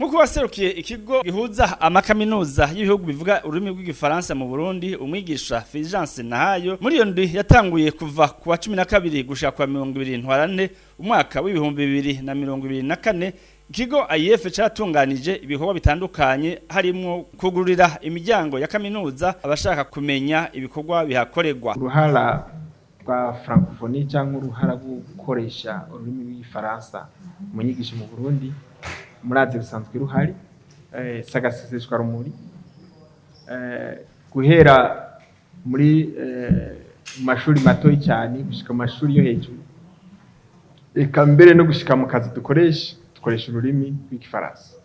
nk'uko waserukiye ikigo gihuza amakaminuza y'ibihugu bivuga ururimi rw'igifaransa mu Burundi umwigisha Fulgence Nahayo muri iyo ndwi yatanguye kuva ku wa 12 gushika kwa 20 ntwarante umwaka w'ibihumbi 2024 ikigo IEF cyatunganije ibikorwa bitandukanye harimo kugurira imiryango ya kaminuza abashaka kumenya ibikorwa bihakorerwa. Uruhara rwa francophonie cyangwa uruhara rwo gukoresha ururimi rw'igifaransa mu nyigisho mu Burundi murazi rusanzwe ruhari sagaseseshwa rumuri guhera muri mashuri mato cyane gushika mashuri yo hejuru eka mbere no gushika mu kazi dukoresha ururimi rw'igifaransa.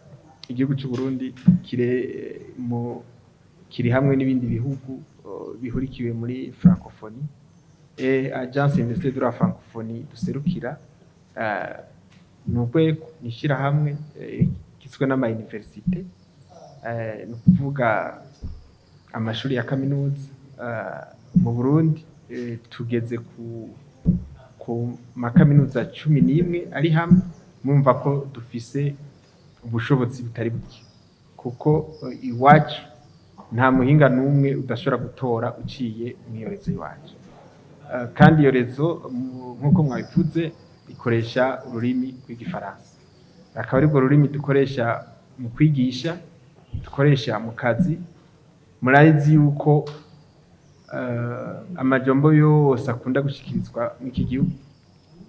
Igihugu cy'u Burundi kiri hamwe n'ibindi bihugu bihurikiwe muri francophonie agence université de la francophonie duserukira nubwo nishira hamwe kiswe n'ama université no kuvuga amashuri ya kaminuza mu Burundi tugeze ku makaminuza 11 ari hamwe mumva ko dufise ubushobozi butari buke kuko iwacu nta muhinga numwe udashobora gutora uciye mwiyorezo iwacu kandi iyo rezo nkuko mwabivuze ikoresha ururimi rw'igifaransa akaba ari rwo rurimi dukoresha mu kwigisha dukoresha mu kazi murazi yuko amajambo yose akunda gushikirizwa mu iki gihugu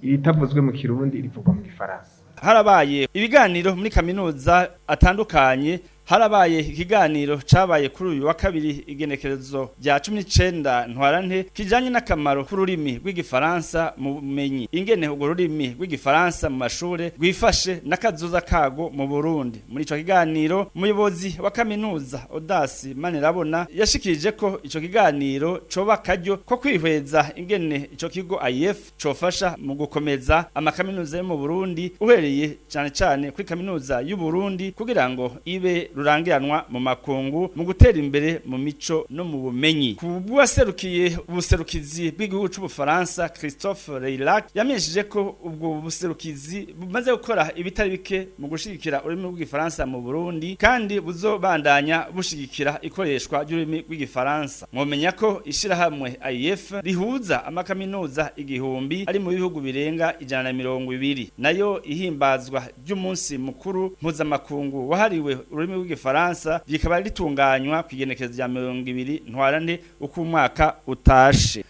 iritavuzwe mu Kirundi rivugwa mu Gifaransa. Harabaye ibiganiro muri kaminuza atandukanye harabaye ikiganiro cabaye kuri uyu wa kabiri igenekerezo rya 19 ntwarante kijanye n'akamaro k'ururimi rw'igifaransa mu bumenyi ingene urwo rurimi rw'igifaransa mu mashure rwifashe n'akazoza kago mu Burundi. Muri ico kiganiro umuyobozi wa kaminuza Odasi Manirabona yashikirije ko ico kiganiro coba karyo ko kwihweza ingene ico kigo IEF cofasha mu gukomeza amakaminuza yo mu Burundi uhereye cyane kuri kaminuza y'u Burundi kugira ngo ibe rurangiranwa mu makungu mu gutera imbere mu mico no mu bumenyi. Kubwaserukiye ubuserukizi bw'igihugu c'Ubufaransa Christophe Reilac yamenyesheje ko ubwo buserukizi bumaze gukora ibitari bike mu gushigikira ururimi rw'igifaransa mu Burundi kandi buzobandanya bushigikira ikoreshwa ry'ururimi rw'igifaransa. Mwomenya ko ishirahamwe IEF rihuza amakaminuza igihumbi ari mu bihugu birenga 120 nayo ihimbazwa ry'umunsi mukuru mpuzamakungu wahariwe ururimi rw'igifaransa bikaba ritunganywa kwigenekezo rya 20 ntwarante uko umwaka utashe.